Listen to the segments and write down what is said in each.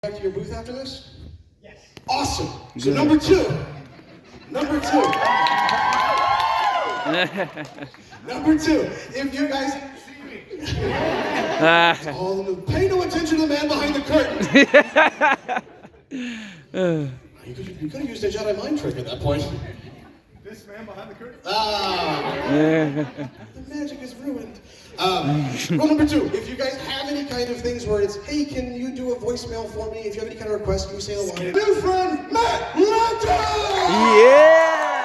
Back to your booth after this? Yes. Awesome. So number two. Number two. If you guys pay no attention to the man behind the curtain. You could have used a Jedi mind trick at that point. This man behind the curtain? The magic is ruined. Rule number two, if you guys have any kind of things where it's, hey, can you do a voicemail for me? If you have any kind of request, can you say the line? New friend, Matt Lanta! Yeah!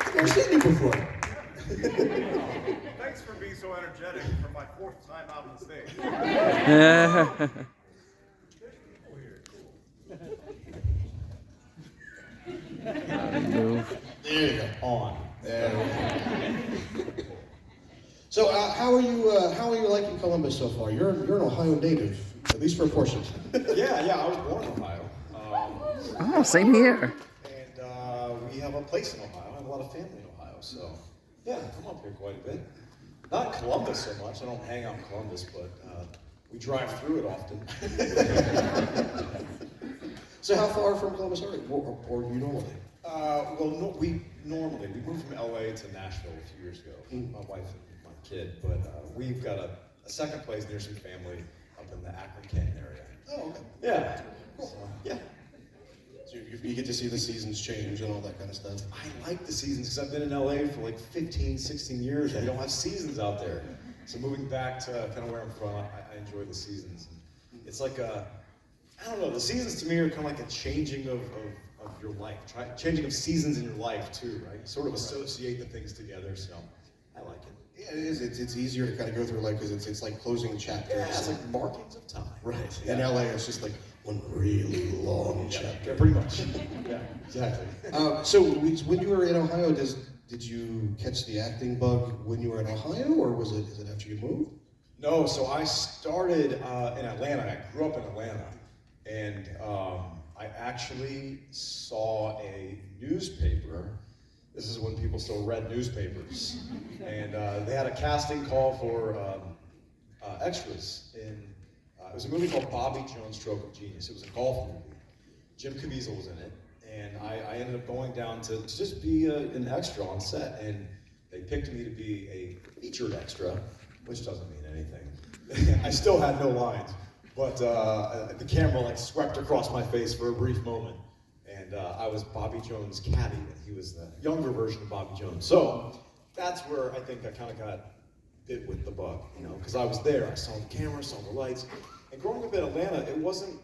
I've never seen you before. Thanks for being so energetic for my fourth time out on the stage. There you go. On. There we go. So, how are you liking Columbus so far? You're an Ohio native, at least for a portion. Yeah, I was born in Ohio. Oh, same here. And we have a place in Ohio. I have a lot of family in Ohio, so yeah, I'm up here quite a bit. Not Columbus so much. I don't hang out in Columbus, but we drive through it often. So, how far from Columbus are you, or you normally? We moved from LA to Nashville a few years ago. My wife and my kid, but we've got a second place near some family up in the Akron-Canton area. Oh, okay. Yeah. Cool. So, yeah. So you get to see the seasons change and all that kind of stuff. I like the seasons because I've been in LA for like 15, 16 years. We don't have seasons out there. So moving back to kind of where I'm from, I enjoy the seasons. It's like I don't know, the seasons to me are kind of like a changing of your life, changing of seasons in your life too, right? You sort of associate the things together, so I like it. Yeah, it is. It's easier to kind of go through life because it's like closing chapters. Yeah, it's like markings of time. Right. Yeah. In LA, it's just like one really long chapter. Yeah, pretty much. Yeah, exactly. So when you were in Ohio, did you catch the acting bug when you were in Ohio, or is it after you moved? No, so I started in Atlanta. I grew up in Atlanta, and I actually saw a newspaper. This is when people still read newspapers, and they had a casting call for extras in. It was a movie called Bobby Jones' Stroke of Genius. It was a golf movie. Jim Caviezel was in it, and I ended up going down to just be an extra on set, and they picked me to be a featured extra, which doesn't mean anything. I still had no lines, but the camera like swept across my face for a brief moment, and I was Bobby Jones' caddy, and he was the younger version of Bobby Jones. So that's where I think I kind of got bit with the bug, because I was there, I saw the camera, saw the lights, and growing up in Atlanta, it wasn't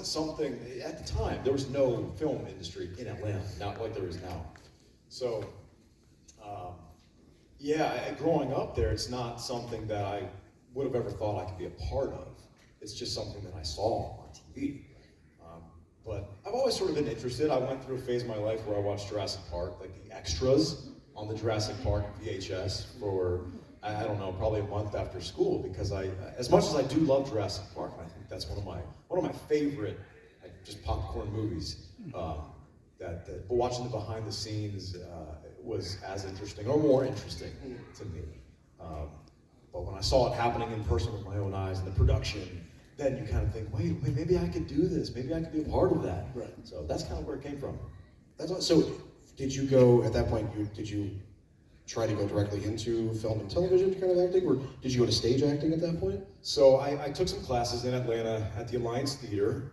something, at the time, there was no film industry in Atlanta, not like there is now. So, growing up there, it's not something that I would have ever thought I could be a part of. It's just something that I saw on TV. But I've always sort of been interested. I went through a phase of my life where I watched Jurassic Park, like the extras on the Jurassic Park VHS for, I don't know, probably a month after school, because as much as I do love Jurassic Park, and I think that's one of my favorite, just popcorn movies, but watching the behind the scenes was as interesting, or more interesting to me. But when I saw it happening in person with my own eyes and the production, then you kind of think, wait, maybe I could do this. Maybe I could be a part of that. Right. So that's kind of where it came from. So did you go, at that point, did you try to go directly into film and television kind of acting, or did you go to stage acting at that point? So I took some classes in Atlanta at the Alliance Theater,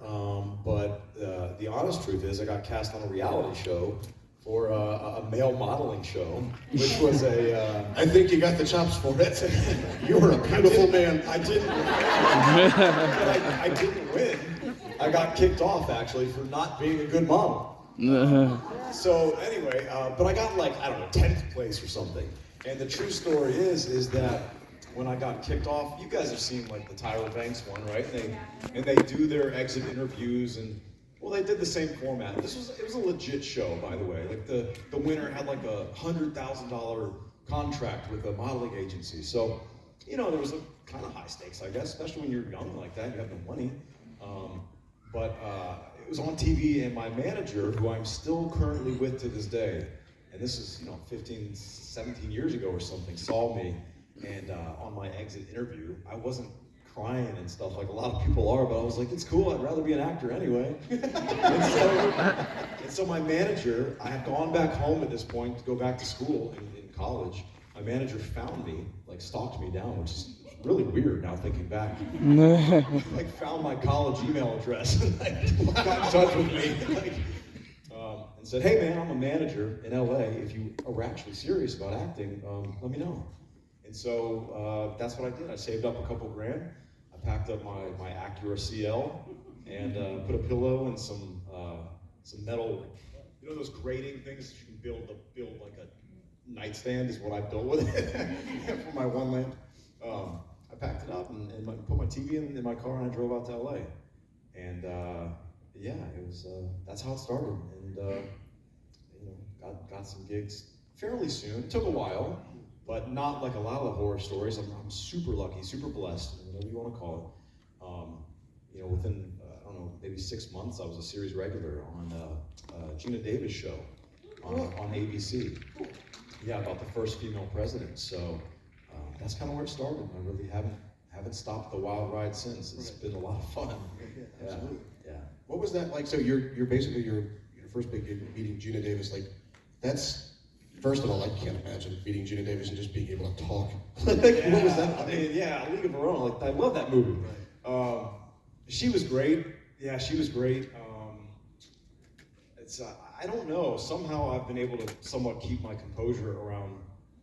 but the honest truth is I got cast on a reality show for a male modeling show, which was I think you got the chops for it. You were a beautiful man. I didn't. I didn't win. I got kicked off actually for not being a good model. So anyway, but I got 10th place or something. And the true story is that when I got kicked off, you guys have seen like the Tyra Banks one, right? And they do their exit interviews, and well, they did the same format. It was a legit show, by the way. Like the winner had like $100,000 contract with a modeling agency. So, there was a kind of high stakes, I guess, especially when you're young like that, you have no money. But it was on TV, and my manager, who I'm still currently with to this day, and this is 15, 17 years ago or something, saw me, and on my exit interview, I wasn't crying and stuff like a lot of people are, but I was like, it's cool, I'd rather be an actor anyway. and so my manager, I had gone back home at this point to go back to school in college. My manager found me, like stalked me down, which is really weird now thinking back. Like found my college email address and like got in touch with me. Like, and said, hey man, I'm a manager in LA. If you are actually serious about acting, let me know. And so that's what I did. I saved up a couple grand. I packed up my Acura CL and put a pillow and some metal, you know those grating things that you can build like a nightstand is what I built with it for my one lamp. I packed it up and put my TV in my car and I drove out to LA. And yeah, it was that's how it started. And you know, got some gigs fairly soon. It took a while, but not like a lot of the horror stories. I'm super lucky, super blessed, whatever you want to call it. You know, within I don't know, maybe 6 months, I was a series regular on Gina Davis show on ABC. Yeah, about the first female president. So that's kind of where it started. I really haven't stopped the wild ride since. It's been a lot of fun. Yeah, absolutely. Yeah. What was that like? So you're basically your first big gig meeting Gina Davis. Like, that's first of all, I can't imagine meeting Gina Davis and just being able to talk. Like, what was that like? I mean, yeah, League of Her Own. Like, I love that movie. She was great. Yeah, she was great. It's I don't know. Somehow I've been able to somewhat keep my composure around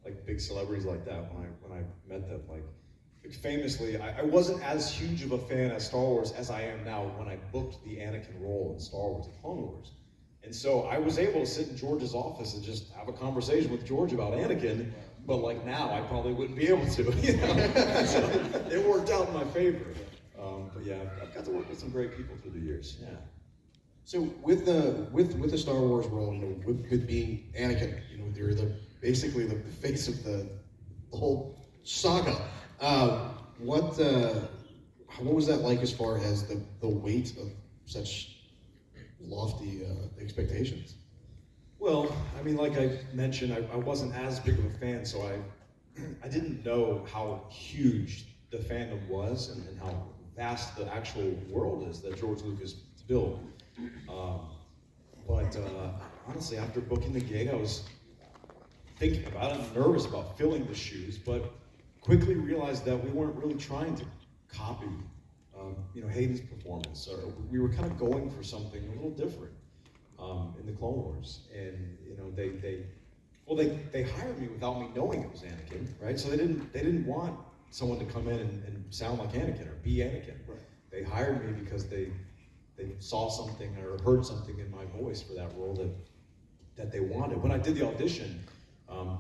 like big celebrities like that when I met them. Like famously, I wasn't as huge of a fan of Star Wars as I am now when I booked the Anakin role in Star Wars: The Clone Wars. And so I was able to sit in George's office and just have a conversation with George about Anakin, but like now I probably wouldn't be able to, you know? So it worked out in my favor. But yeah, I've got to work with some great people through the years, yeah. So with the Star Wars role, you know, with being Anakin, you know, you're basically the face of the whole saga. What was that like as far as the weight of such lofty expectations? Well, I mean, like I mentioned, I wasn't as big of a fan, so I didn't know how huge the fandom was and how vast the actual world is that George Lucas built. But honestly, after booking the gig, I was thinking about it, nervous about filling the shoes, but quickly realized that we weren't really trying to copy, you know, Hayden's performance. Or we were kind of going for something a little different in the Clone Wars, and you know, they hired me without me knowing it was Anakin, right? So they didn't want someone to come in and sound like Anakin or be Anakin. Right. They hired me because they saw something or heard something in my voice for that role that they wanted. When I did the audition,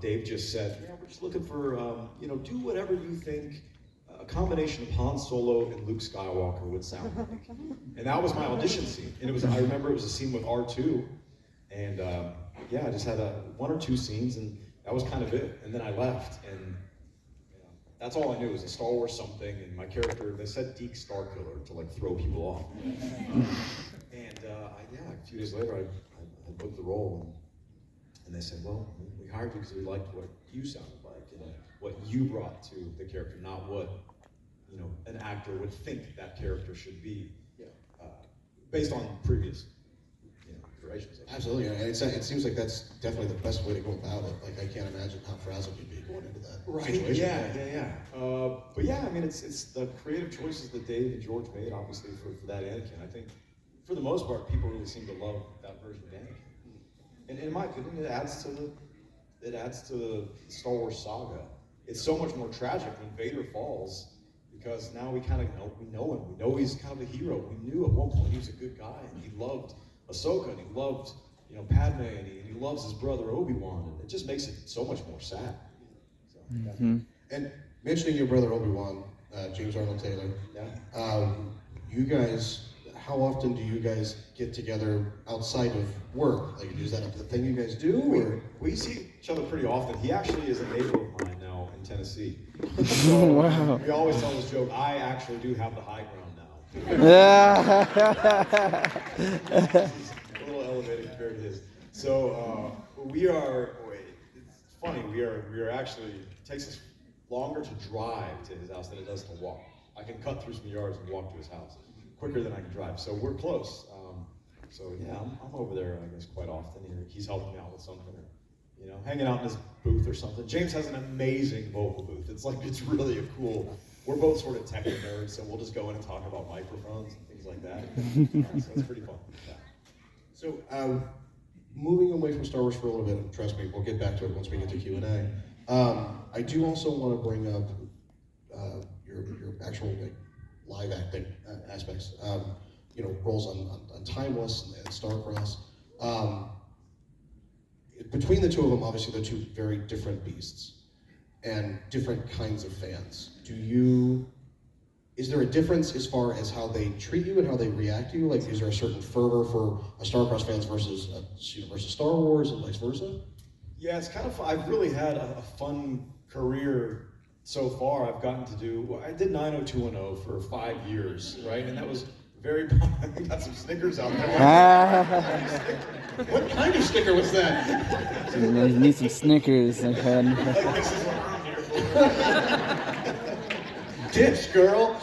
Dave just said, yeah, we're just looking for, you know, do whatever you think a combination of Han Solo and Luke Skywalker would sound like. And that was my audition scene. And I remember it was a scene with R2. And yeah, I just had one or two scenes and that was kind of it. And then I left and that's all I knew was a Star Wars something, and my character, they said Deke Starkiller to like throw people off. And yeah, a few days later, I booked the role, and they said, well, we hired you because we liked what you sounded like, you know, what you brought to the character, not what, you know, an actor would think that character should be, based on previous, you know, iterations. Absolutely, and it seems like that's definitely the best way to go about it. Like, I can't imagine how frazzled you'd be going into that situation. Yeah. But yeah, I mean, it's the creative choices that Dave and George made, obviously, for that Anakin. I think, for the most part, people really seem to love that version of Anakin. And in my opinion, it adds to the Star Wars saga. It's so much more tragic when Vader falls, because now we kind of know him. We know he's kind of a hero. We knew at one point he was a good guy, and he loved Ahsoka, and he loved, you know, Padme, and he loves his brother Obi-Wan, and it just makes it so much more sad. So, Mm-hmm. And mentioning your brother Obi-Wan, James Arnold Taylor, you guys, how often do you guys get together outside of work? Like, is that a thing you guys do? We see each other pretty often. He actually is a neighbor of mine now in Tennessee. Oh, So wow. we always tell this joke, I actually do have the high ground now. Yeah. A little elevated compared to his. So it's funny, we are actually, it takes us longer to drive to his house than it does to walk. I can cut through some yards and walk to his house quicker than I can drive. So we're close. So yeah, I'm over there, I guess, quite often. He's helping me out with something, or, you know, hanging out in his booth or something. James has an amazing vocal booth. It's really a cool. We're both sort of tech nerds, so we'll just go in and talk about microphones and things like that. So it's pretty fun. Yeah. So, moving away from Star Wars for a little bit, and trust me, we'll get back to it once we get to Q&A. I do also want to bring up your actual live acting aspects. You know, roles on Timeless and Starcross. Between the two of them, obviously they're two very different beasts and different kinds of fans. Is there a difference as far as how they treat you and how they react to you? Like, is there a certain fervor for a Starcross fans versus Star Wars and vice versa? Yeah, it's kind of fun. I've really had a fun career so far. I've gotten to do, I did 90210 for 5 years, right? And that was very, we got some stickers out there. What kind of sticker was that? You need some Snickers. Like, this is what I'm here for. Ditch, girl.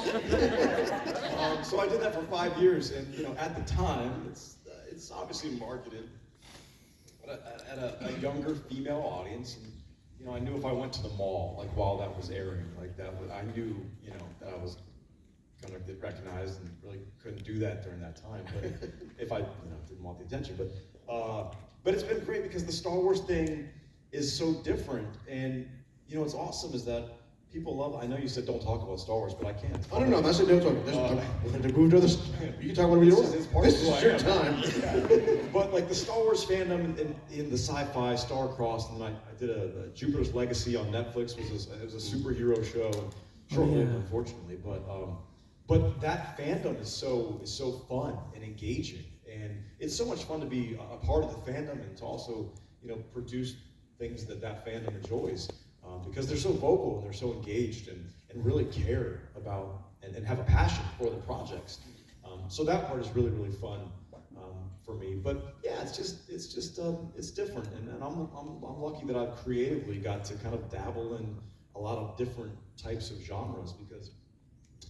So I did that for 5 years, and you know, at the time, it's obviously marketed at a younger female audience, and you know, I knew if I went to the mall, like while that was airing, like I knew, you know, that I was gonna get recognized, and really couldn't do that during that time. But if I, you know, didn't want the attention, but it's been great because the Star Wars thing is so different, and you know, what's awesome is that people love. I know you said don't talk about Star Wars, but I can't. I don't know. That's a different talk. To move to this, you can talk whatever you want. This is your time. Yeah. But like the Star Wars fandom in the sci-fi Starcross, and I did a Jupiter's Legacy on Netflix. It was a superhero show, short-lived, unfortunately. But that fandom is so fun and engaging, and it's so much fun to be a part of the fandom and to also, you know, produce things that fandom enjoys. Because they're so vocal and they're so engaged and really care about and have a passion for the projects. So that part is really, really fun for me. But yeah, it's different, and I'm lucky that I've creatively got to kind of dabble in a lot of different types of genres, because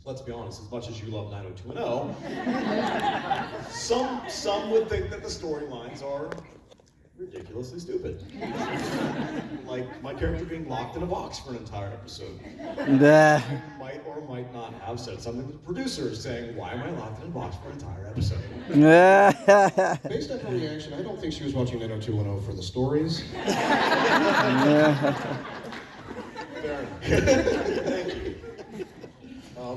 let's be honest, as much as you love 90210, some would think that the storylines are ridiculously stupid. Like my character being locked in a box for an entire episode. Nah. I might or might not have said something to the producer saying, why am I locked in a box for an entire episode? Based on her reaction, I don't think she was watching 90210 for the stories. Fair enough. Thank you.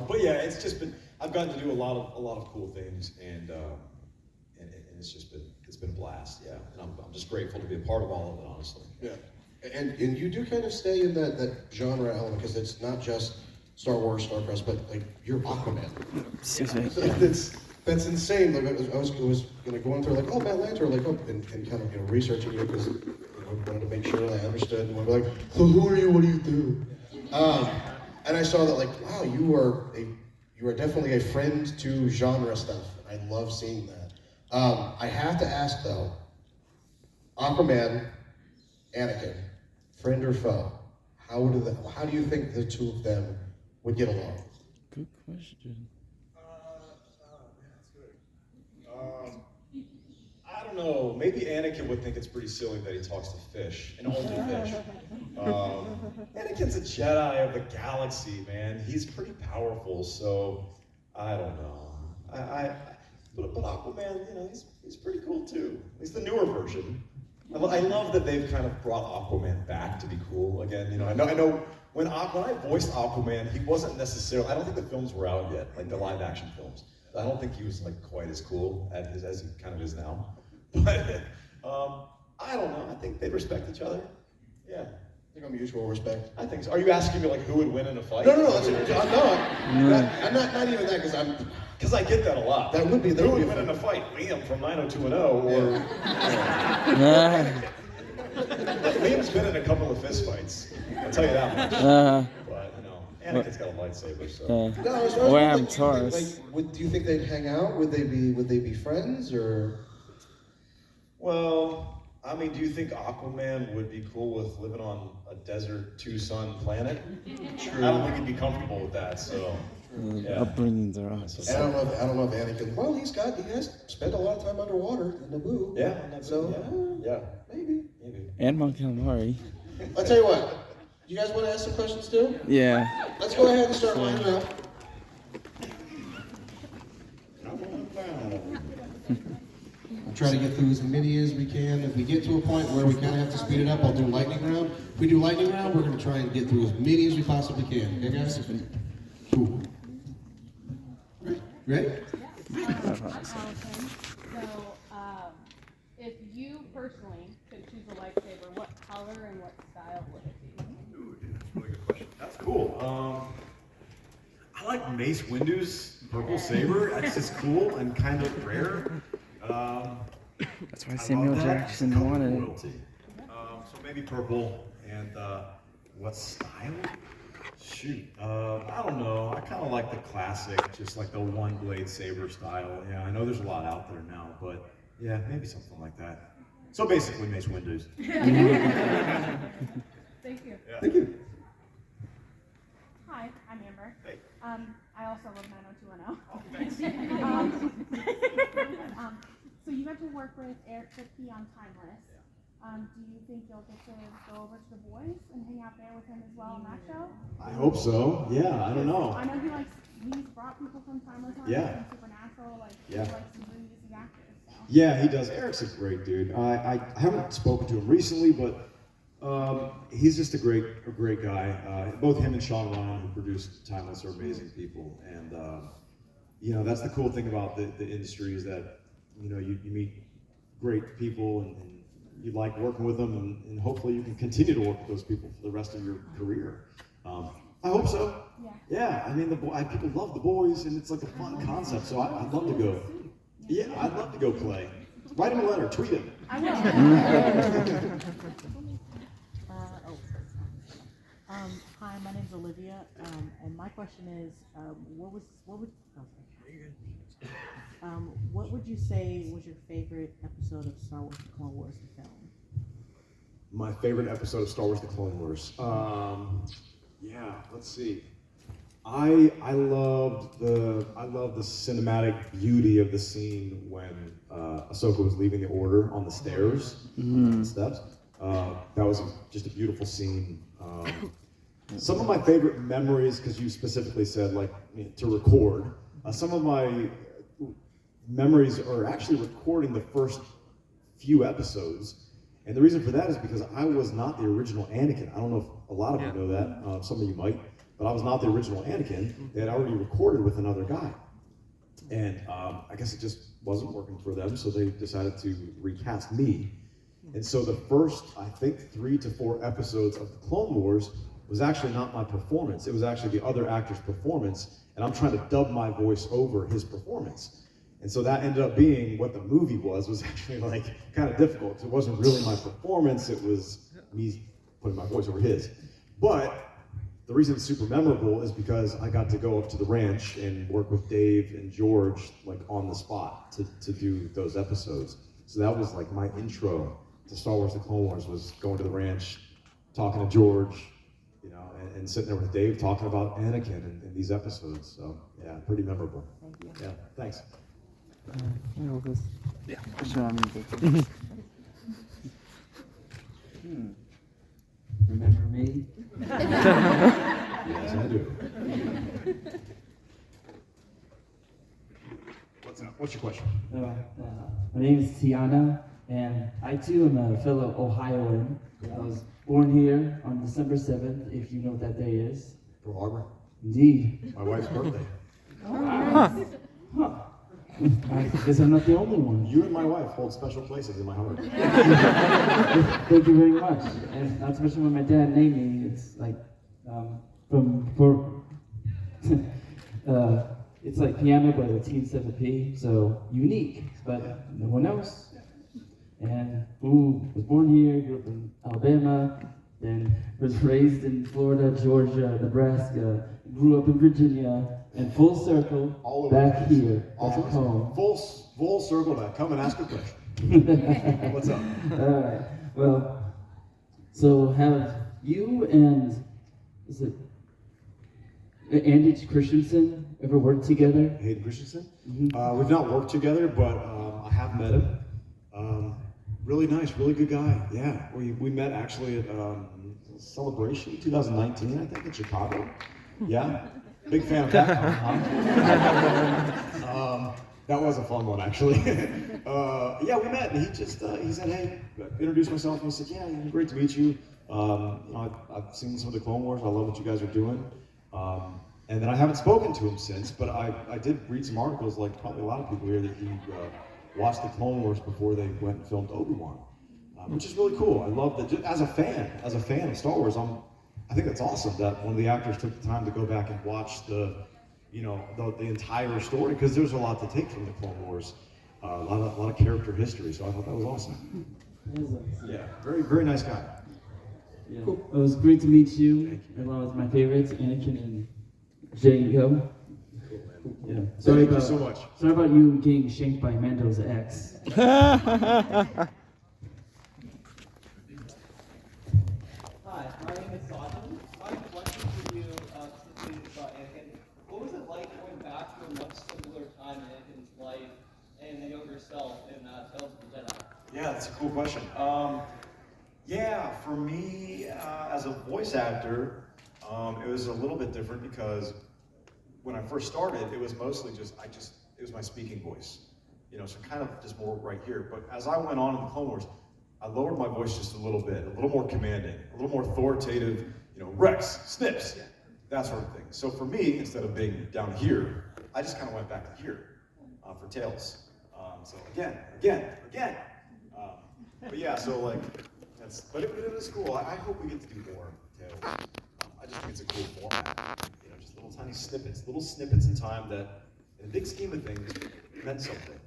But yeah, it's just been, I've gotten to do a lot of cool things, and it's been a blast, yeah. And I'm just grateful to be a part of all of it, honestly. Yeah, and you do kind of stay in that genre element, because it's not just Star Wars, Starcross, but like you're Aquaman. Excuse me. That's insane. Like I was going through like, oh, Matt Lanter, like, oh, and kind of, you know, researching you, because wanted to make sure I understood, and we're like, so who are you? What do you do? And I saw that, like, wow, you are definitely a friend to genre stuff. I love seeing that. I have to ask though, Aquaman, Anakin, friend or foe? How do you think the two of them would get along? Good question. That's good. I don't know. Maybe Anakin would think it's pretty silly that he talks to fish and only fish. Anakin's a Jedi of the galaxy, man. He's pretty powerful, so I don't know. But Aquaman, you know, he's pretty cool too. He's the newer version. I love that they've kind of brought Aquaman back to be cool again. You know, I know when I voiced Aquaman, he wasn't necessarily. I don't think the films were out yet, like the live action films. I don't think he was like quite as cool as he kind of is now. But I don't know. I think they respect each other. Yeah. I think I'm mutual respect. I think so. Are you asking me like who would win in a fight? No. I'm not even that, because I get that a lot. That would be who would win in a fight? Liam from 90210 or Liam's been in a couple of fist fights. I'll tell you that much. But you know, Anakin's got a lightsaber, so. I'm Taurus. Do you think they'd hang out? Would they be friends, or? Well, I mean, do you think Aquaman would be cool with living on a desert, two-sun planet? True. I don't think he'd be comfortable with that, so. Yeah. Upbringings are And awesome. I don't know if Anakin. Well, he has spent a lot of time underwater in Naboo. Yeah, So yeah. maybe. And Mon Calamari. I'll tell you what. You guys want to ask some questions too? Yeah. Let's go ahead and start lining up. I'll try to get through as many as we can. If we get to a point where we kind of have to speed it up, I'll do lightning round. If we do lightning round, we're going to try and get through as many as we possibly can. Okay, guys? Cool. Ready? Allison. So, if you personally could choose a lightsaber, what color and what style would it be? Ooh, dude, that's a really good question. That's cool. I like Mace Windu's purple saber. That's just cool and kind of rare. That's why I Samuel love that. Jackson It's a color wanted it. royalty. So maybe purple. And what style? Shoot, I don't know. I kind of like the classic, just like the one blade saber style. Yeah, I know there's a lot out there now, but yeah, maybe something like that. So basically, Mace Windu's. Thank you. Yeah. Thank you. Hi, I'm Amber. Hey. I also love 90210. Oh, thanks. So you got to work with Eric Kripke on Timeless. Do you think you'll get to go over to The Voice and hang out there with him as well on that show? I hope so. Yeah, I don't know. I know he's brought people from Timeless on Yeah. and Supernatural, he Yeah. likes to bring these actors. So. Yeah, he does. Eric's a great dude. I haven't spoken to him recently, but he's just a great guy. Both him and Sean Ryan, who produced Timeless, are amazing people. And that's the cool thing about the industry is that you meet great people and you like working with them, and hopefully you can continue to work with those people for the rest of your career. I hope so. Yeah. Yeah, I mean, people love The Boys, and it's like a fun concept, so I'd love to go. Yeah, I'd love to go play. Write him a letter, tweet him. I will. Hi, my name's Olivia, and my question is, what would you say was your favorite episode of Star Wars: The Clone Wars, the film? My favorite episode of Star Wars: The Clone Wars. Yeah, let's see. I loved the cinematic beauty of the scene when Ahsoka was leaving the Order on the stairs, on the steps. That was just a beautiful scene. Some of my favorite memories, because you specifically said to record. Some of my memories are actually recording the first few episodes, and the reason for that is because I was not the original Anakin. I don't know if a lot of you know that. Some of you might. But I was not the original Anakin. They had already recorded with another guy. And I guess it just wasn't working for them, so they decided to recast me. And so the first, I think, 3 to 4 episodes of The Clone Wars was actually not my performance. It was actually the other actor's performance, and I'm trying to dub my voice over his performance. And so that ended up being what the movie was actually kind of difficult, because it wasn't really my performance, it was me putting my voice over his. But the reason it's super memorable is because I got to go up to the ranch and work with Dave and George on the spot to do those episodes. So that was my intro to Star Wars: The Clone Wars, was going to the ranch, talking to George, and sitting there with Dave talking about Anakin in these episodes. So yeah, pretty memorable. Thank you. Yeah, thanks. Yeah. Show me. Remember me? Yes, I do. What's your question? My name is Tiana, and I too am a fellow Ohioan. I was born here on December 7th, if you know what that day is. Pearl Harbor. Indeed. My wife's birthday. Huh. I guess I'm not the only one. You and my wife hold special places in my heart. Thank you very much. And not to mention when my dad named me, it's it's like piano, but a Team 7P, so unique, but no one else. And was born here, grew up in Alabama, then was raised in Florida, Georgia, Nebraska, grew up in Virginia, and full circle All over back the place. here, back at home. Full circle back. Come and ask a question. What's up? All right. Well, so have you and Andy Christensen ever worked together? Hayden Christensen? Mhm. We've not worked together, but I have met him. Really nice, really good guy. Yeah, we met actually at Celebration 2019, I think, in Chicago. Yeah, big fan of that. That was a fun one, actually. Yeah, we met, and he said, hey, introduced myself, and he said, yeah, great to meet you. I've seen some of the Clone Wars. I love what you guys are doing. And then I haven't spoken to him since, but I did read some articles, like probably a lot of people here, that he watched the Clone Wars before they went and filmed Obi-Wan, which is really cool. I love that. Just as a fan of Star Wars, I think that's awesome that one of the actors took the time to go back and watch the entire story, because there's a lot to take from the Clone Wars, a lot of character history. So I thought that was awesome. Yeah, very very nice guy. Yeah. Cool. It was great to meet you. As well as my favorites, Anakin and Django. Yeah. Thank you so much. Sorry about you getting shanked by Mando's ex. Hi, my name is Sajid. I have a question for you specifically about Anakin. What was it like going back to a much simpler time in Anakin's life and the younger self in Tales of the Jedi? Yeah, that's a cool question. Yeah, for me, as a voice actor, it was a little bit different because when I first started, it was mostly it was my speaking voice. So kind of just more right here. But as I went on in the Clone Wars, I lowered my voice just a little bit, a little more commanding, a little more authoritative, Rex, Snips, that sort of thing. So for me, instead of being down here, I just kind of went back to here for Tales. So again. But yeah, so like, but it was cool. I hope we get to do more Tales. I just think it's a cool format. Just little tiny snippets in time that, in the big scheme of things, meant something.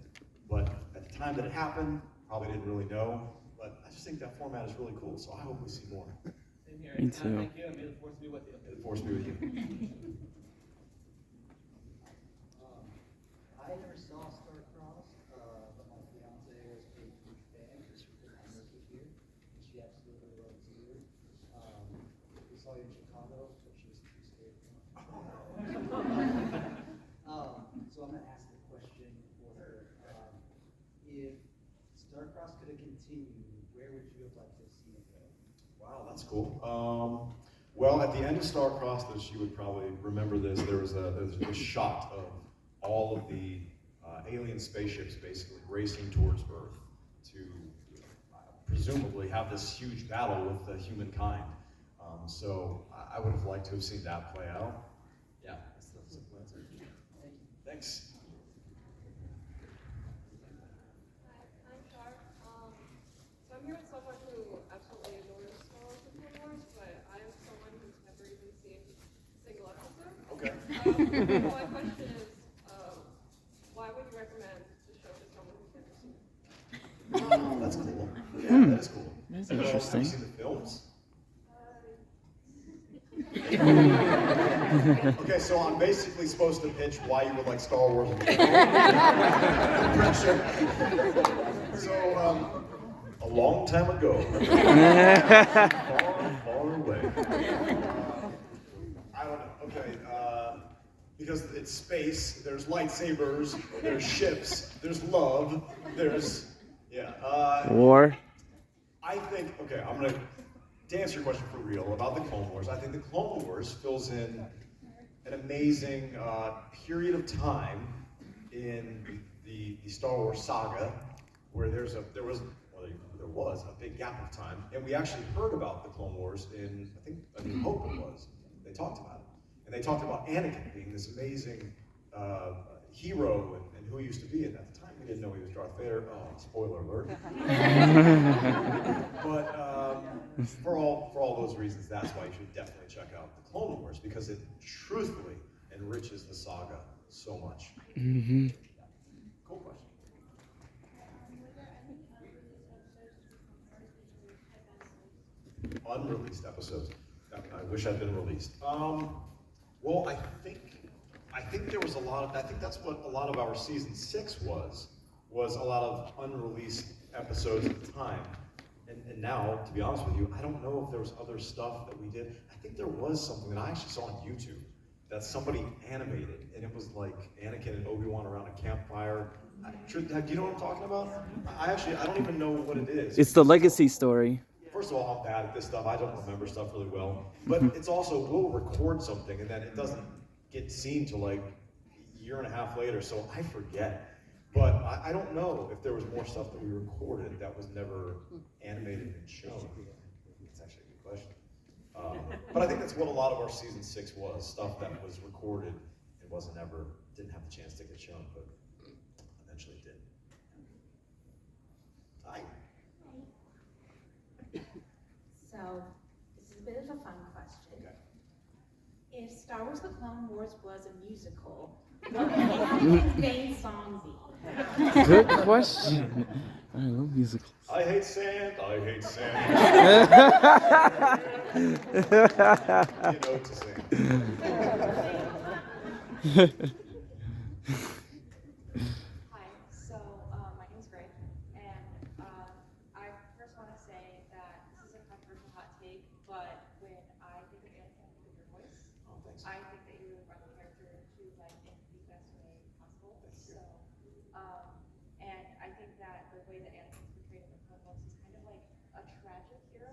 But at the time that it happened, probably didn't really know. But I just think that format is really cool. So I hope we see more. Same here. Me too. Thank you, and may the force be with you. May the force be with you. I never saw Star-Crossed, but my fiance was a huge fan just because I'm working here, and she absolutely loves you. We saw you in Chicago, but she was too scared to come. So I'm going to ask the question for her. If Star-Crossed could have continued, where would you have liked to see it go? Wow, that's cool. Well, at the end of Star-Crossed, as she would probably remember this, there was a shot of all of the alien spaceships basically racing towards Earth to presumably have this huge battle with humankind. So I would have liked to have seen that play out. Yeah, that's the simple answer. Thanks. Hi, I'm Char. So I'm here with someone who absolutely adores Star Wars and Clone Wars, but I'm someone who's never even seen a single episode. Okay. So my question is, why would you recommend the show to someone who's never seen it? That's cool. Yeah, that is cool. That's Have interesting. you seen the films? Okay, so I'm basically supposed to pitch why you would like Star Wars. Pressure. So, a long time ago, far away. I don't know. Okay, because it's space. There's lightsabers. There's ships. There's love. There's War. I think, okay, I'm gonna, to answer your question for real about the Clone Wars, I think the Clone Wars fills in an amazing period of time in the Star Wars saga where there was a big gap of time, and we actually heard about the Clone Wars in, I think, A New Hope it was. They talked about it. And they talked about Anakin being this amazing hero and who he used to be, and at the time we didn't know he was Darth Vader. Oh, spoiler alert. But for all those reasons, that's why you should definitely check out the Clone Wars, because it truthfully enriches the saga so much. Mm-hmm. Cool question. Unreleased episodes. I wish I'd been released. Well, I think there was a lot of, I think that's what a lot of our season 6 was a lot of unreleased episodes at the time. And now, to be honest with you, I don't know if there was other stuff that we did. I think there was something that I actually saw on YouTube that somebody animated, and it was like Anakin and Obi-Wan around a campfire. Do you know what I'm talking about? I don't even know what it is. It's the legacy story. First of all, I'm bad at this stuff. I don't remember stuff really well. But it's also, we'll record something and then it doesn't get seen till like a year and a half later, so I forget. But I don't know if there was more stuff that we recorded that was never animated and shown. That's actually a good question. But I think that's what a lot of our season 6 was, stuff that was recorded and didn't have the chance to get shown, but eventually did. Hi. So, this is a bit of a fun question. Okay. If Star Wars The Clone Wars was a musical, what would Anakin's main song be? Good question. I love musicals. I hate sand, I hate sand. You know what to sing. Hi, so my name's Greg, and I first want to say that this is a controversial hot take, but when I think of Anakin with your voice, I think that you really brought the character to like in the best way possible. So, and I think that the way that Anakin's portrayed in the Clone Wars is kind of like a tragic hero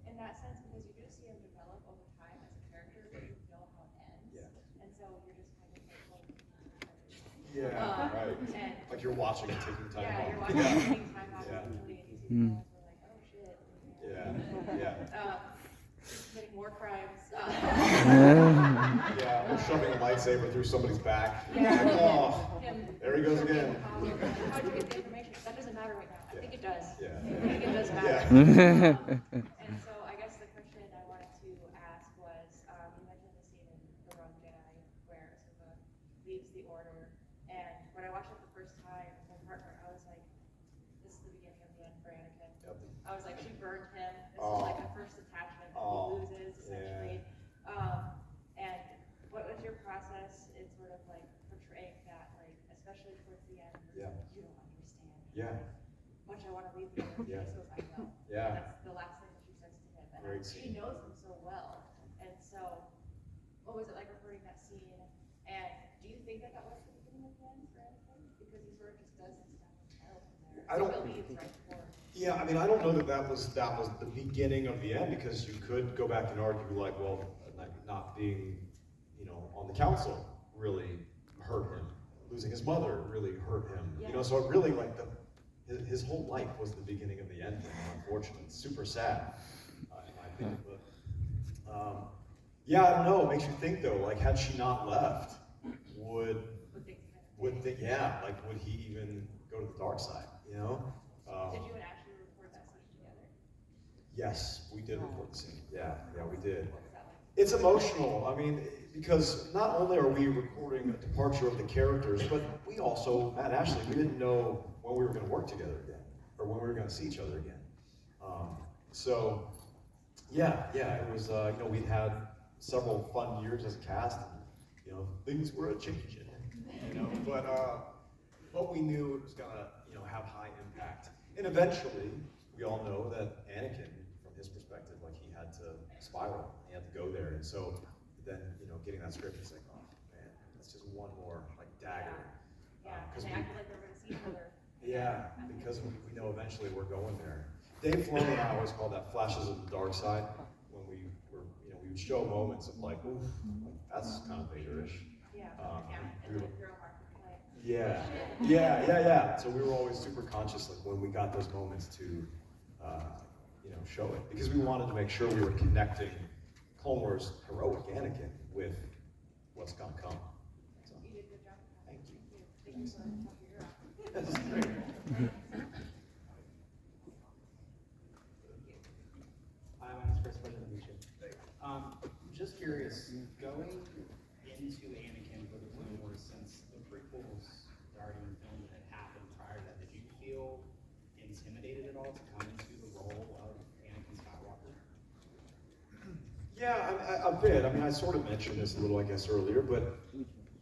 in that sense, because you do see him develop over time as a character, but you know how it ends, and so you're just kind of like. Yeah, right. And like you're watching it taking time off. you're watching it taking time off. Yeah. And you see the moments where like, oh shit. Yeah. Committing more crimes. Yeah, we're shoving a lightsaber through somebody's back. Yeah. Like, oh, there he goes again. How'd you get the information? That doesn't matter right now. I think it does. Yeah. I think it does matter. Yeah. And so I guess the question I wanted to ask was, you mentioned the scene in The Wrong Jedi where Ahsoka leaves the Order, and when I watched it the first time with my partner, I was like, this is the beginning of the end for Anakin. Yep. I was like, she burned him. This is like the first attachment that he loses, essentially. And what was your process in sort of like portraying that, like, especially towards the end, where you don't understand how much I want to leave you, and she just goes, I know. Yeah. That's the last thing that she says to him. And Great she scene. knows him so well. And so, what was it like recording that scene? And do you think that that was the beginning of the end for Anakin? Because he sort of just does his stuff and child from there. I don't- So it leaves right before. Yeah, I mean, I don't know that was the beginning of the end, because you could go back and argue like, well, not being, on the council really hurt him. Losing his mother really hurt him. So it really like his whole life was the beginning of the end. Unfortunately, it's super sad, in my opinion. But yeah, I don't know. It makes you think though. Like, had she not left, would he even go to the dark side? Did you and Ashley record that scene together? Yes, we did record the scene. Yeah, we did. It's emotional. I mean, because not only are we recording a departure of the characters, but we also, Matt and Ashley, we didn't know when we were going to work together again, or when we were going to see each other again. So, it was, we'd had several fun years as a cast, and, things were a-changing, but we knew it was going to, have high impact. And eventually, we all know that Anakin, from his perspective, like, he had to spiral, he had to go there, and so then, getting that script is like, oh man, that's just one more like dagger. And they acted like they were going to see each other. Yeah, because we know eventually we're going there. Dave Filoni and I always call that flashes of the dark side, when we would show moments of like, oof, like, that's kind of Vader-ish. And little girl Mark would play. Yeah. So we were always super conscious, like, when we got those moments to, show it, because we wanted to make sure we were connecting Clone Wars heroic Anakin with what's gonna come. So, You did a good job. thank you. Thank you for talking your ear off. That's great. Hi, my name's Chris, pleasure to meet you. Just curious, going into Anakin for the Clone Wars, since the prequels had already been filmed and had happened prior to that, did you feel intimidated at all to come into the role of Anakin Skywalker? Yeah, a bit. I mean, I sort of mentioned this a little, I guess, earlier, but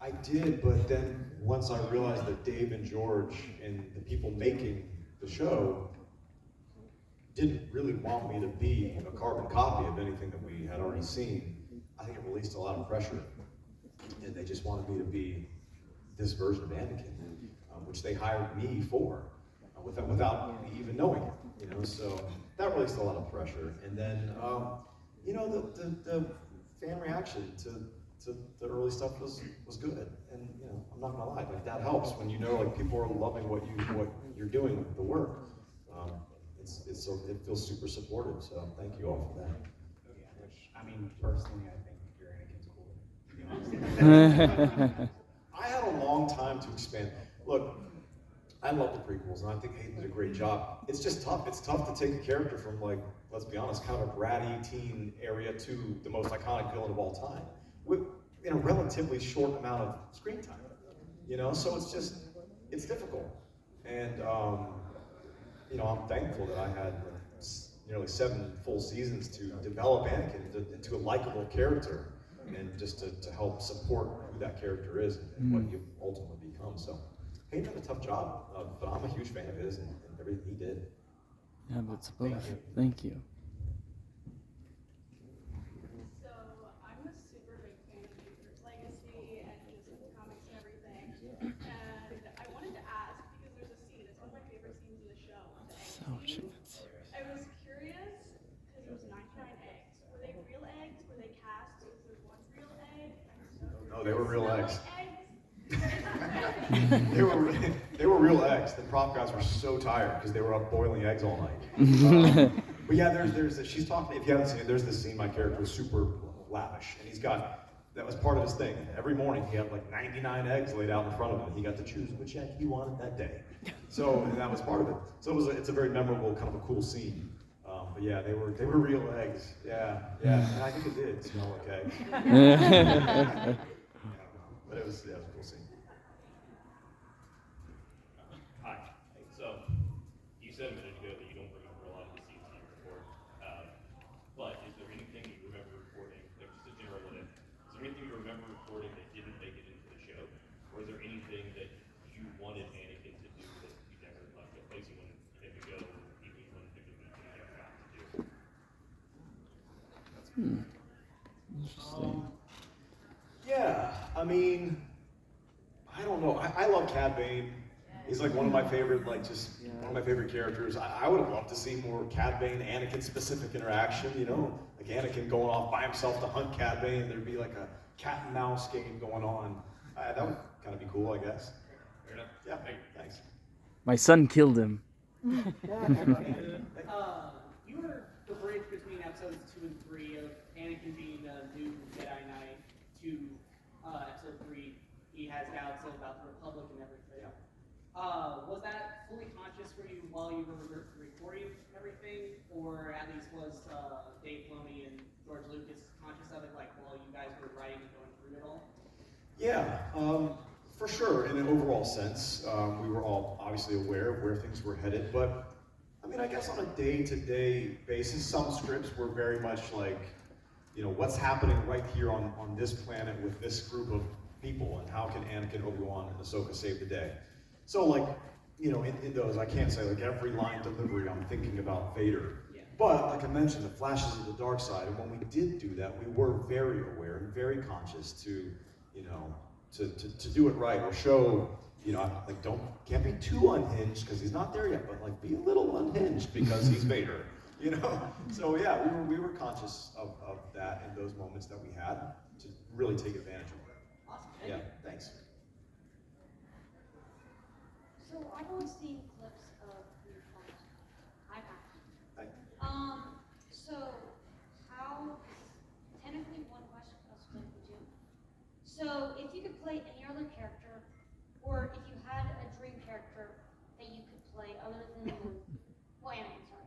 I did. But then once I realized that Dave and George and the people making the show didn't really want me to be a carbon copy of anything that we had already seen, I think it released a lot of pressure. and they just wanted me to be this version of Anakin, which they hired me for, without me even knowing it. You know, so that released a lot of pressure. And then, you know, the fan reaction to the early stuff was good. And you know, I'm not gonna lie, like that helps when you know like people are loving what you're doing with the work. It feels super supportive. So thank you all for that. Yeah, which I mean, personally, I think your Anakin's cool. To be honest. I had a long time to expand. Look, I love the prequels, and I think Hayden did a great job. It's just tough. It's tough to take a character from, like, let's be honest, kind of a bratty teen area to the most iconic villain of all time, with in a relatively short amount of screen time. You know, so it's difficult. And you know, I'm thankful that I had nearly 7 full seasons to develop Anakin into a likable character, and just to help support who that character is and what you ultimately become. So Hayden did a tough job, but I'm a huge fan of his and everything he did. Yeah, that's both. Thank you. So I'm a super big fan of Jupiter's Legacy and just the comics and everything. And I wanted to ask, because there's a scene, it's one of my favorite scenes of the show. The egg So scene. chance. I was curious, because it was 99 eggs. Were they real eggs? Were they cast? Was there one real egg? No, they were real Smell eggs. like eggs? They were real eggs. The prop guys were so tired because they were up boiling eggs all night. But yeah, she's talking. If you haven't seen it, there's this scene. My character was super lavish, and that was part of his thing. Every morning he had like 99 eggs laid out in front of him. He got to choose which egg he wanted that day. So and that was part of it. So it's a very memorable, kind of a cool scene. But yeah, they were real eggs. Yeah. And I think it did smell like eggs. But it was a cool scene. Hi. So, you said a minute ago that you don't remember a lot of the scenes you record. But is there anything you remember recording, like just a general one, is there anything you remember recording that didn't make it into the show? Or is there anything that you wanted Anakin to do that you never, like a place you wanted him to go, even you wanted him to meet that you never got to do? Interesting. Yeah, I mean, I don't know. I love Cad Bane. He's like one of my favorite, one of my favorite characters. I would have loved to see more Cad Bane, Anakin specific interaction, you know? Like Anakin going off by himself to hunt Cad Bane. There'd be like a cat and mouse game going on. That would kind of be cool, I guess. Fair enough. Yeah, thanks. My son killed him. You were the bridge between episodes 2 and 3 of Anakin being the new Jedi Knight to episode 3. He has doubts about the Republic and everything. Was that fully conscious for you while you were recording everything, or at least was Dave Filoni and George Lucas conscious of it, like while you guys were writing and going through it all? Yeah, for sure. In an overall sense, we were all obviously aware of where things were headed, but I mean, I guess on a day-to-day basis, some scripts were very much like, you know, what's happening right here on this planet with this group of people, and how can Anakin, Obi-Wan, and Ahsoka save the day? So, like, you know, in those, I can't say like every line delivery I'm thinking about Vader. Yeah. But like I mentioned, the flashes of the dark side, and when we did do that, we were very aware and very conscious to, you know, to do it right, or show, you know, like can't be too unhinged because he's not there yet, but like be a little unhinged because he's Vader, you know. So yeah, we were conscious of that in those moments that we had to really take advantage of it. Awesome. Yeah, thanks. So I've always seen clips of your films. I have. Thank you. So how, technically one question, I'll split it with you. So if you could play any other character, or if you had a dream character that you could play other than well, Anakin, sorry.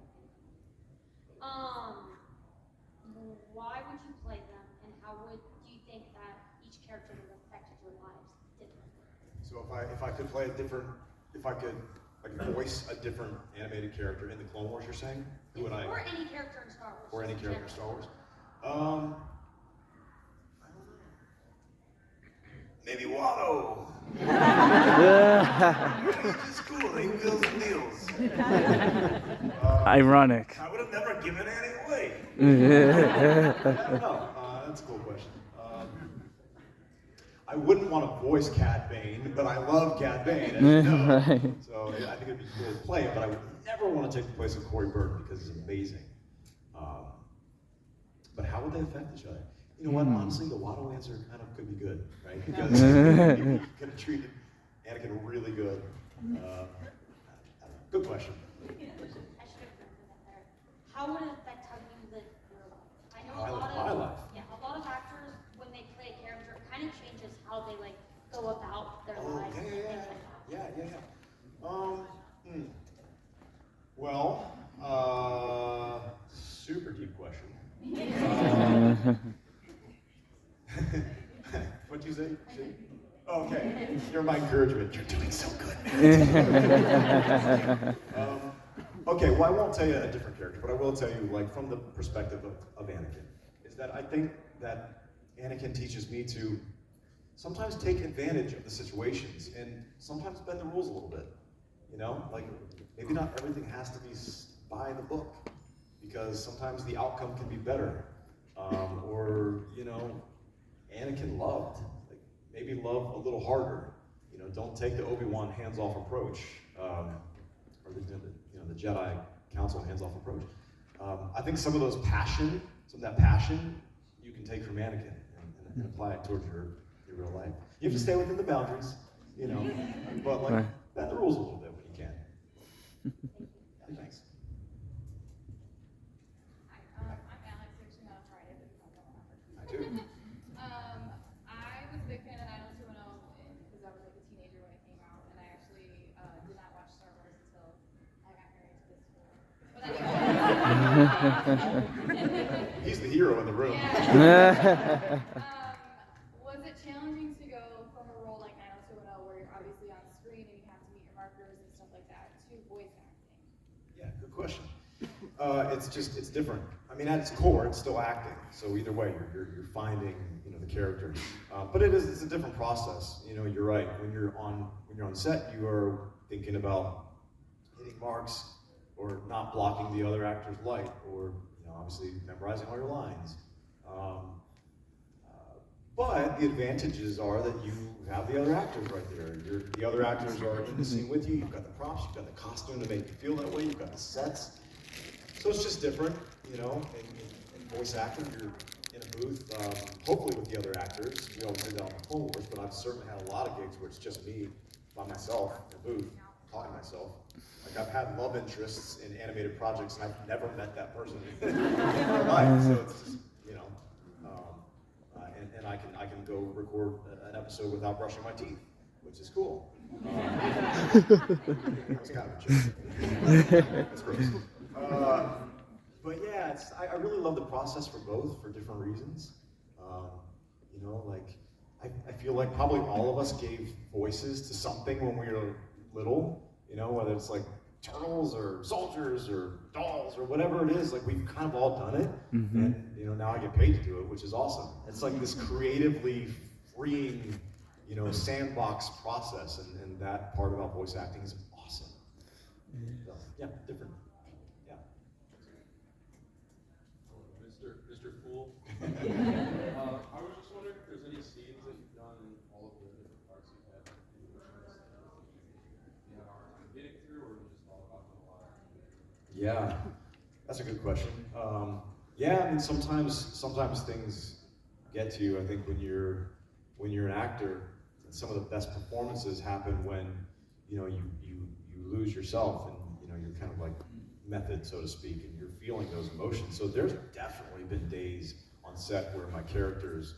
Why would you play them, and how do you think that each character would have affected your lives differently? So if I could play a different, if I could like voice a different animated character in the Clone Wars, you're saying? Who would I? Or any character in Star Wars. Or any character in Star Wars. I don't know. Maybe Watto. It's cool. He wheels and deals. Ironic. I would have never given any away. No, that's a cool question. I wouldn't want to voice Cad Bane, but I love Cad Bane, as you know. Right. So I think it'd be cool to play it, but I would never want to take the place of Corey Burton because he's amazing. But how would they affect each other? You know what? Honestly, the Watto answer kind of could be good, right? Because he could have treated Anakin really good. I don't know. Good question. I should have remembered that there. How would it affect how you live your life? I know How I a lot live my life. a lot of actors, when they play a character, it kind of changes how they like go about their lives and things like that. Well, super deep question. What'd you say? Okay, you're my encouragement. You're doing so good, man. Okay, well, I won't tell you a different character, but I will tell you, like, from the perspective of Anakin, is that I think that Anakin teaches me to sometimes take advantage of the situations and sometimes bend the rules a little bit. You know, like, maybe not everything has to be by the book, because sometimes the outcome can be better. Or, you know, Anakin loved. Like, maybe love a little harder. You know, don't take the Obi-Wan hands-off approach, or the Jedi Council hands-off approach. I think some of that passion, you can take from Anakin and apply it towards your real life. You have to stay within the boundaries, you know, but like bend the rules a little bit when you can. Thanks. Hi, I'm Alex, actually not a Friday, but you probably don't remember. I do. I was a big fan of 90210 because I was like a teenager when it came out, and I actually did not watch Star Wars until I got married to this fool. But anyway. He's the hero in the room. Yeah. Was it challenging to go from a role like 90210 where you're obviously on screen and you have to meet your markers and stuff like that to voice acting? Yeah, good question. It's different. I mean, at its core, it's still acting. So either way, you're finding, you know, the character. But it's a different process. You know, you're right. When you're on set, you are thinking about hitting marks, or not blocking the other actor's light, or, you know, obviously memorizing all your lines. But the advantages are that you have the other actors right there. The other actors are in the scene with you. You've got the props, you've got the costume to make you feel that way. You've got the sets. So it's just different, you know. In voice acting, you're in a booth, hopefully with the other actors. We all did that on the Clone Wars, but I've certainly had a lot of gigs where it's just me by myself in a booth, talking to myself. Like, I've had love interests in animated projects, and I've never met that person in my life. So it's just, you know, and I can go record an episode without brushing my teeth, which is cool. That was kind of a joke. That's gross. But yeah, I really love the process for both, for different reasons. You know, like, I feel like probably all of us gave voices to something when we were little, you know, whether it's like turtles or soldiers or dolls or whatever it is, like, we've kind of all done it. And, you know, now I get paid to do it, which is awesome. It's like this creatively freeing, you know, sandbox process, and that part about voice acting is awesome. So, yeah, different. Yeah. Mr. Fool. I was just wondering if there's any scenes that you've done in all of the different parts you've had in the missions that you had a hard time getting through, or you just all about them a lot? Yeah, that's a good question. Yeah, I mean, sometimes things get to you. I think when you're an actor, some of the best performances happen when, you know, you lose yourself, and, you know, you're kind of like method, so to speak, and you're feeling those emotions. So there's definitely been days on set where my character's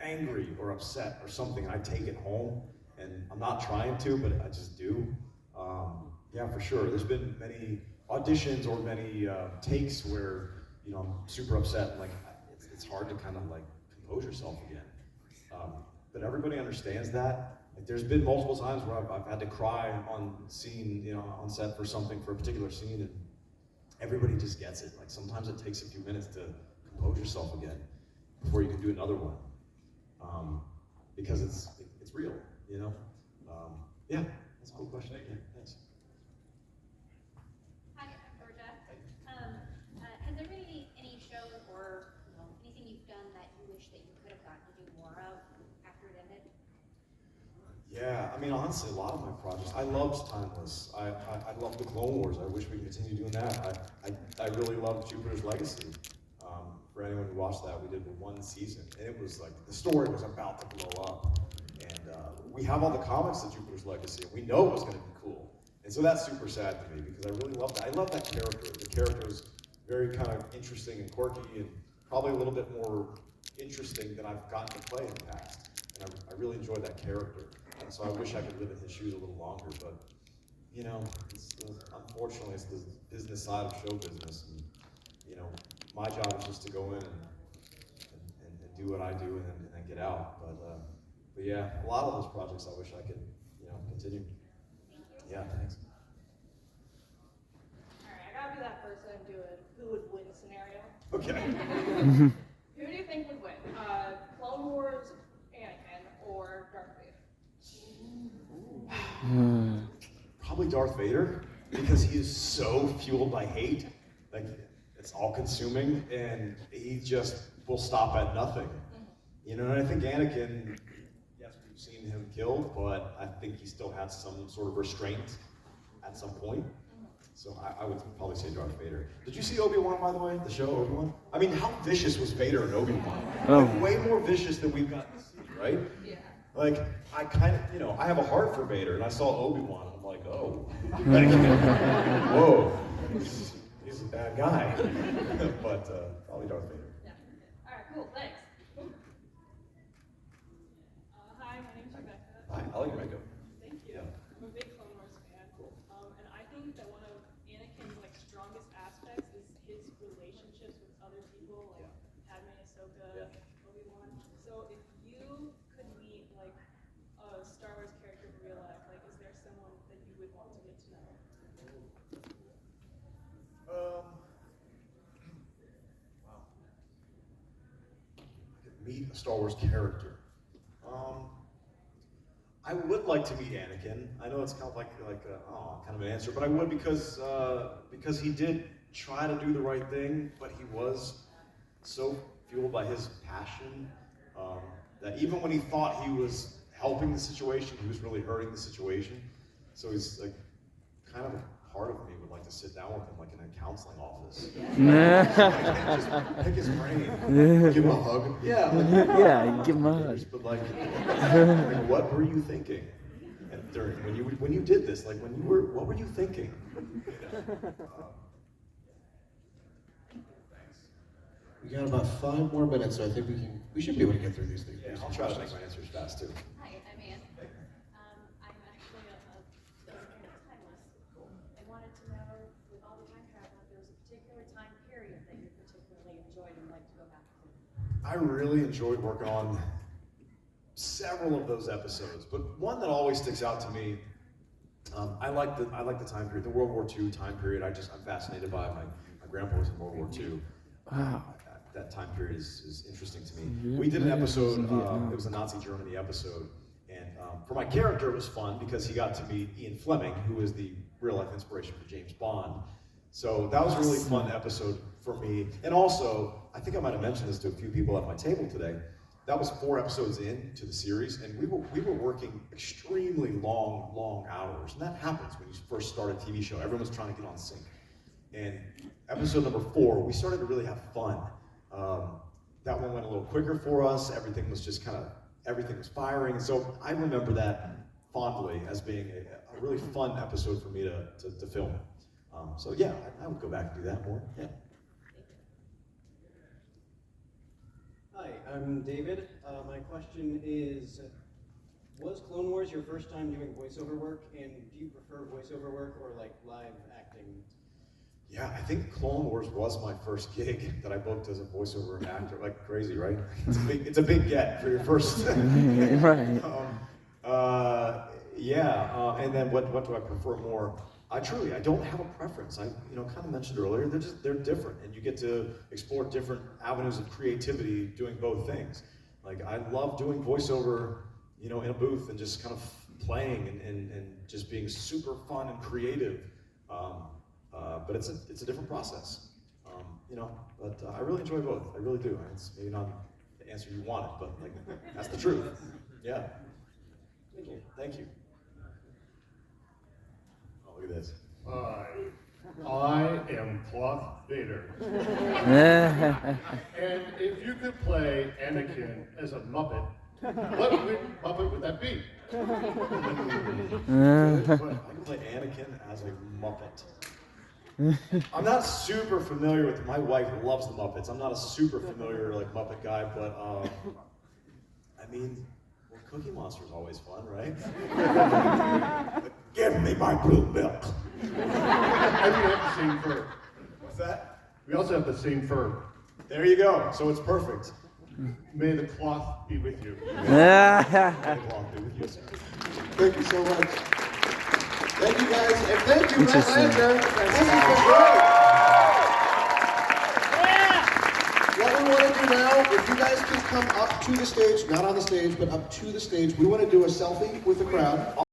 angry or upset or something, and I take it home, and I'm not trying to, but I just do. Yeah, for sure. There's been many auditions or many takes where, you know, I'm super upset, and like, it's hard to kind of like compose yourself again. But everybody understands that. Like, there's been multiple times where I've had to cry on scene, you know, on set for something, for a particular scene, and everybody just gets it. Like, sometimes it takes a few minutes to compose yourself again before you can do another one, because it's real, you know. Yeah, that's a cool question. Yeah, thanks. Hi, I'm Georgia. Has there been any shows or, you know, anything you've done that you wish that you could have gotten to do more of after it ended? Yeah, I mean, honestly, a lot of my projects, I loved Timeless. I love the Clone Wars. I wish we could continue doing that. I really loved Jupiter's Legacy. For anyone who watched that, we did one season, and it was like, the story was about to blow up. And we have all the comics of Jupiter's Legacy, and we know it was going to be cool. And so that's super sad to me, because I really love that. I love that character. The character is very kind of interesting and quirky, and probably a little bit more interesting than I've gotten to play in the past. And I really enjoyed that character. And so I wish I could live in his shoes a little longer, but you know, unfortunately, it's the business side of show business. And, you know, my job is just to go in and do what I do and then get out. But yeah, a lot of those projects I wish I could, you know, continue. Yeah, thanks. Alright, I gotta be that person and do a who would win scenario. Okay. Who do you think would win? Clone Wars, Anakin, or Darth Vader? Probably Darth Vader, because he is so fueled by hate. Like, it's all consuming, and he just will stop at nothing. You know, and I think Anakin, yes, we've seen him killed, but I think he still had some sort of restraint at some point. So I would probably say Darth Vader. Did you see Obi-Wan, by the way, the show Obi-Wan? I mean, how vicious was Vader in Obi-Wan? Oh. Like, way more vicious than we've gotten to see, right? Yeah. Like, I kind of, you know, I have a heart for Vader, and I saw Obi-Wan, and I'm like, oh, like, whoa, he's a bad guy. But probably Darth Vader. Yeah. Alright, cool, thanks. Hi, my name's Rebecca. Hi, I like Rebecca. Thank you. Yeah. I'm a big Clone Wars fan. And I think that one of Anakin's like strongest aspects is his relationships with other people, like Padme, Ahsoka, Obi-Wan. So if you could meet like a Star Wars character in real life, like is there someone that you would want to get to know? Wow. I could meet a Star Wars character. I would like to meet Anakin. I know it's kind of like kind of an answer, but I would because he did try to do the right thing, but he was so fueled by his passion that even when he thought he was helping the situation, he was really hurting the situation. So he's like, kind of a part of me would like to sit down with him, like in a counseling office. Just pick his brain, give him a hug. Yeah, like, Yeah, give him a hug. But like, what were you thinking? And during when you did this, like what were you thinking? We got about 5 more minutes, so I think we should be able to get through these things. Yeah, I'll try to make my answers fast too. Hi, I'm Ann. I'm actually a fan of Timeless. I wanted to know, with all the time travel, if there was a particular time period that you particularly enjoyed and like to go back to. I really enjoyed working on several of those episodes, but one that always sticks out to me. I like the time period, the World War II time period. I'm fascinated by my grandpa was in World War II. Wow. That time period is interesting to me. Yeah, We did an yeah, episode, Vietnam. it was a Nazi Germany episode, and for my character it was fun because he got to meet Ian Fleming, who is the real life inspiration for James Bond. So that was a really fun episode for me. And also, I think I might have mentioned this to a few people at my table today, that was 4 episodes into the series, and we were working extremely long hours. And that happens when you first start a TV show. Everyone's trying to get on sync. And episode number 4, we started to really have fun. That one went a little quicker for us. Everything was just everything was firing. And so I remember that fondly as being a really fun episode for me to film. So yeah, I would go back and do that more. Yeah. Hi, I'm David. My question is, was Clone Wars your first time doing voiceover work, and do you prefer voiceover work or like live acting? Yeah, I think Clone Wars was my first gig that I booked as a voiceover actor. Like crazy, right? It's a big get for your first. Right. And then what do I prefer more? I don't have a preference. I kind of mentioned earlier, they're different, and you get to explore different avenues of creativity doing both things. Like I love doing voiceover, in a booth and just kind of playing and just being super fun and creative. But it's a different process, But I really enjoy both. I really do. It's maybe not the answer you wanted, but like that's the truth. Yeah. Thank you. Oh, look at this. I am Cloth Vader. And if you could play Anakin as a Muppet, what Muppet would that be? I can play Anakin as a Muppet. I'm not super familiar with. My wife loves the Muppets. I'm not a super familiar like Muppet guy, but I mean, well, Cookie Monster is always fun, right? Give me my blue milk. And we have the same fur. What's that? We also have the same fur. There you go. So it's perfect. May the cloth be with you. May the cloth be with you, sir. Thank you so much. Thank you guys, and thank you, Matt Interesting. Lander. This has been great. What we want to do now, if you guys can come up to the stage, not on the stage, but up to the stage, we want to do a selfie with the crowd.